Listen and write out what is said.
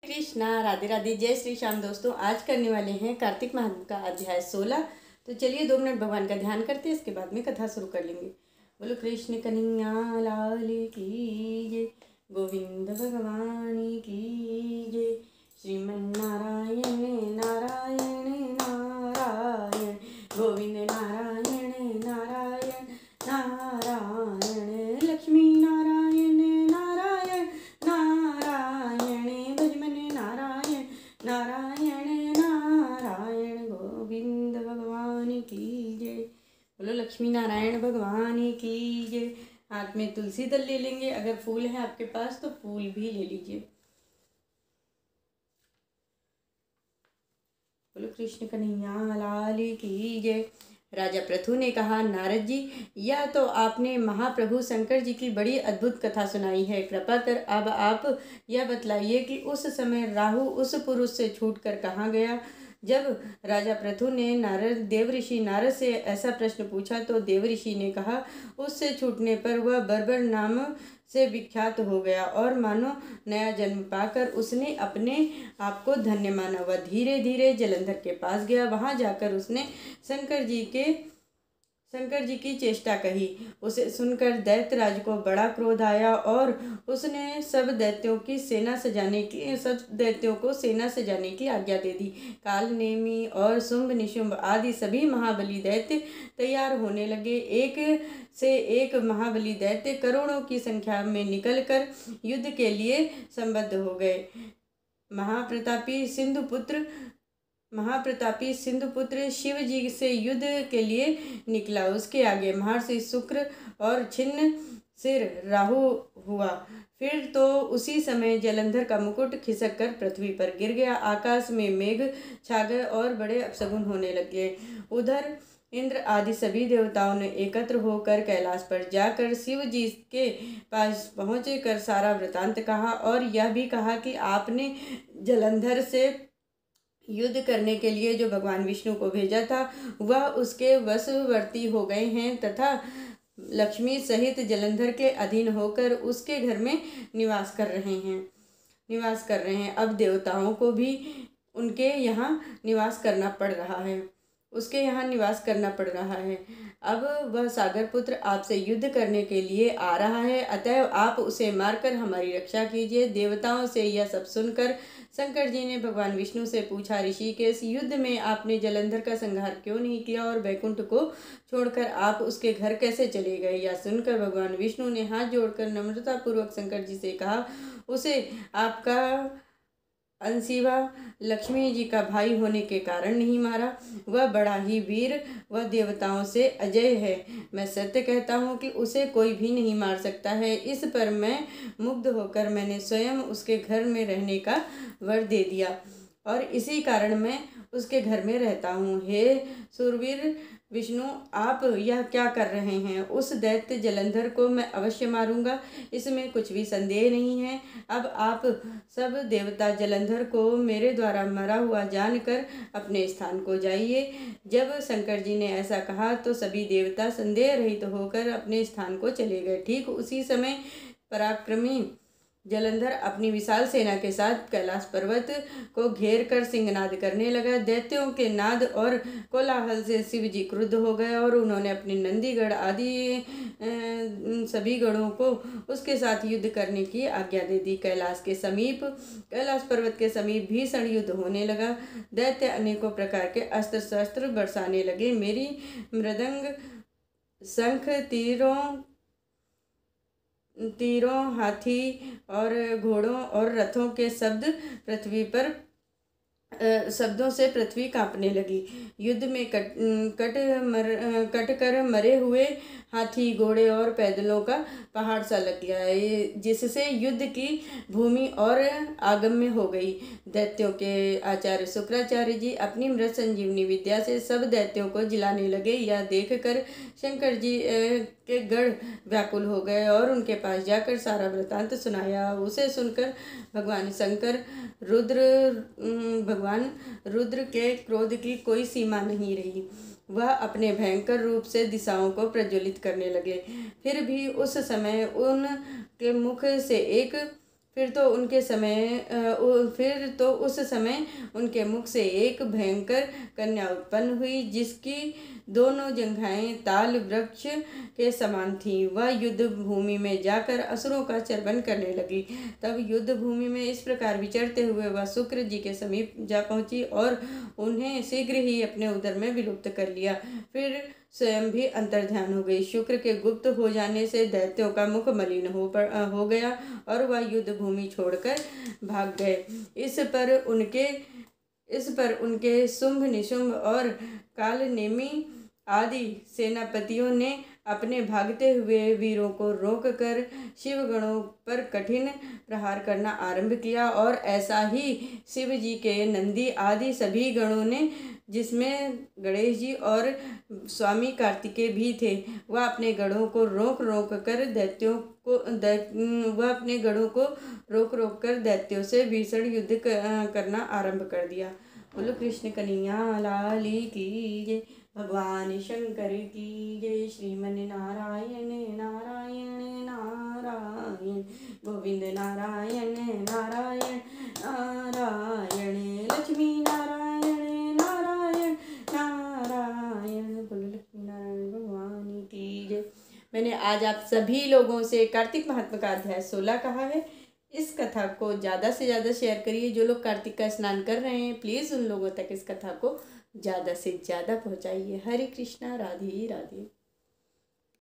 कृष्णा, राधे राधे, जय श्री श्याम। दोस्तों, आज करने वाले हैं कार्तिक माह का अध्याय 16। तो चलिए 2 मिनट भगवान का ध्यान करते हैं, इसके बाद में कथा शुरू कर लेंगे। बोलो कृष्ण कन्हैया लाल की जय, गोविंद भगवान की जय। श्रीमन नारायण नारायण नारायण, गोविंद नारायण नारायण नारायण, लक्ष्मी नारायण नारायण नारायण, भजमन नारायण नारायण नारायण, गोविंद भगवान की जय। बोलो लक्ष्मी नारायण भगवान की जय। हाथ में तुलसी दल ले लेंगे, अगर फूल है आपके पास तो फूल भी ले लीजिए। बोलो कृष्ण कन्हैया लाल की जय। राजा पृथु ने कहा, नारद जी, यह तो आपने महाप्रभु शंकर जी की बड़ी अद्भुत कथा सुनाई है। कृपा कर अब आप यह बतलाइए कि उस समय राहु उस पुरुष से छूटकर कहाँ गया। जब राजा पृथु ने देवऋषि नारद से ऐसा प्रश्न पूछा तो देवऋषि ने कहा, उससे छूटने पर वह बर्बर नाम से विख्यात हो गया और मानो नया जन्म पाकर उसने अपने आप को धन्य माना। वह धीरे धीरे जलंधर के पास गया। वहां जाकर उसने शंकर जी की चेष्टा कही। उसे सुनकर दैत्यराज को बड़ा क्रोध आया और उसने सब दैत्यों को सेना सजाने की आज्ञा दे दी। काल नेमी और शुंभ निशुंभ आदि सभी महाबली दैत्य तैयार होने लगे। एक से एक महाबली दैत्य करोड़ों की संख्या में निकलकर युद्ध के लिए संबद्ध हो गए। महाप्रतापी सिंधुपुत्र शिव जी से युद्ध के लिए निकला। उसके आगे महर्षि शुक्र और छिन्न सिर राहु हुआ। फिर तो उसी समय जलंधर का मुकुट खिसक कर पृथ्वी पर गिर गया। आकाश में मेघ छा गए और बड़े अपशगुन होने लगे। उधर इंद्र आदि सभी देवताओं ने एकत्र होकर कैलाश पर जाकर शिव जी के पास पहुँच कर सारा वृतांत कहा और यह भी कहा कि आपने जलंधर से युद्ध करने के लिए जो भगवान विष्णु को भेजा था वह उसके वशवर्ती हो गए हैं तथा लक्ष्मी सहित जलंधर के अधीन होकर उसके घर में निवास कर रहे हैं। अब देवताओं को भी उनके यहाँ निवास करना पड़ रहा है, अब वह सागर पुत्र आपसे युद्ध करने के लिए आ रहा है, अतएव आप उसे मारकर हमारी रक्षा कीजिए। देवताओं से यह सब सुनकर शंकर जी ने भगवान विष्णु से पूछा, ऋषिकेश, युद्ध में आपने जलंधर का संहार क्यों नहीं किया और वैकुंठ को छोड़कर आप उसके घर कैसे चले गए। यह सुनकर भगवान विष्णु ने हाथ जोड़कर नम्रता पूर्वक शंकर जी से कहा, उसे आपका अंशिवा लक्ष्मी जी का भाई होने के कारण नहीं मारा। वह बड़ा ही वीर, वह देवताओं से अजय है। मैं सत्य कहता हूँ कि उसे कोई भी नहीं मार सकता है। इस पर मैं मुग्ध होकर मैंने स्वयं उसके घर में रहने का वर दे दिया और इसी कारण मैं उसके घर में रहता हूँ। हे सूरवीर विष्णु, आप यह क्या कर रहे हैं। उस दैत्य जलंधर को मैं अवश्य मारूंगा, इसमें कुछ भी संदेह नहीं है। अब आप सब देवता जलंधर को मेरे द्वारा मरा हुआ जानकर अपने स्थान को जाइए। जब शंकर जी ने ऐसा कहा तो सभी देवता संदेह रहित होकर अपने स्थान को चले गए। ठीक उसी समय पराक्रमी जलंधर अपनी विशाल सेना के साथ कैलाश पर्वत को घेर कर सिंहनाद करने लगा। दैत्यों के नाद और कोलाहल से शिव जी क्रुद्ध हो गए और उन्होंने अपने नंदीगढ़ आदि सभी गढ़ों को उसके साथ युद्ध करने की आज्ञा दे दी। कैलाश पर्वत के समीप भीषण युद्ध होने लगा। दैत्य अनेकों प्रकार के अस्त्र शस्त्र बरसाने लगे। मेरी मृदंग, शंख, तीरों, हाथी और घोड़ों और रथों के शब्दों से पृथ्वी कांपने लगी। युद्ध में कट कर मरे हुए हाथी, घोड़े और पैदलों का पहाड़ सा लग गया, जिससे युद्ध की भूमि और आगम्य हो गई। दैत्यों के आचार्य शुक्राचार्य जी अपनी मृत संजीवनी विद्या से सब दैत्यों को जिलाने लगे। यह देखकर शंकर जी के गढ़ व्याकुल हो गए और उनके पास जाकर सारा वृतांत सुनाया। उसे सुनकर भगवान रुद्र के क्रोध की कोई सीमा नहीं रही। वह अपने भयंकर रूप से दिशाओं को प्रज्वलित करने लगे। फिर भी उस समय उनके मुख से एक फिर तो उस समय उनके मुख से एक भयंकर कन्या उत्पन्न हुई, जिसकी दोनों जंघाएं ताल वृक्ष के समान थीं। वह युद्ध भूमि में जाकर असुरों का चर्वण करने लगी। तब युद्ध भूमि में इस प्रकार विचरते हुए वह शुक्र जी के समीप जा पहुंची और उन्हें शीघ्र ही अपने उदर में विलुप्त कर लिया। फिर स्वयं भी अंतर्ध्यान हो गई। शुक्र के गुप्त हो जाने से दैत्यों का मुख मलिन हो गया और वह युद्ध भूमि छोड़कर भाग गए। इस पर उनके शुंभ निशुंभ और कालनेमी आदि सेनापतियों ने अपने भागते हुए वीरों को रोककर शिवगणों पर कठिन प्रहार करना आरंभ किया। और ऐसा ही शिव जी के नंदी आदि सभी गणों ने, जिसमें गणेश जी और स्वामी कार्तिकेय भी थे, वह अपने गणों को रोक रोक कर दैत्यों से भीषण युद्ध करना आरंभ कर दिया। बोलो कृष्ण कन्हैया लाल की जय, भगवान शंकर की जय। श्रीमन नारायण नारायण नारायण, गोविंद नारायण नारायण नारायण, लक्ष्मी नारायण नारायण नारायण। बोलो लक्ष्मी नारायण भगवान की जय। मैंने आज आप सभी लोगों से कार्तिक महात्मा का अध्याय 16 कहा है। इस कथा को ज़्यादा से ज़्यादा शेयर करिए। जो लोग कार्तिक का स्नान कर रहे हैं, प्लीज़ उन लोगों तक इस कथा को ज़्यादा से ज़्यादा पहुँचाइए। हरे कृष्णा, राधे राधे।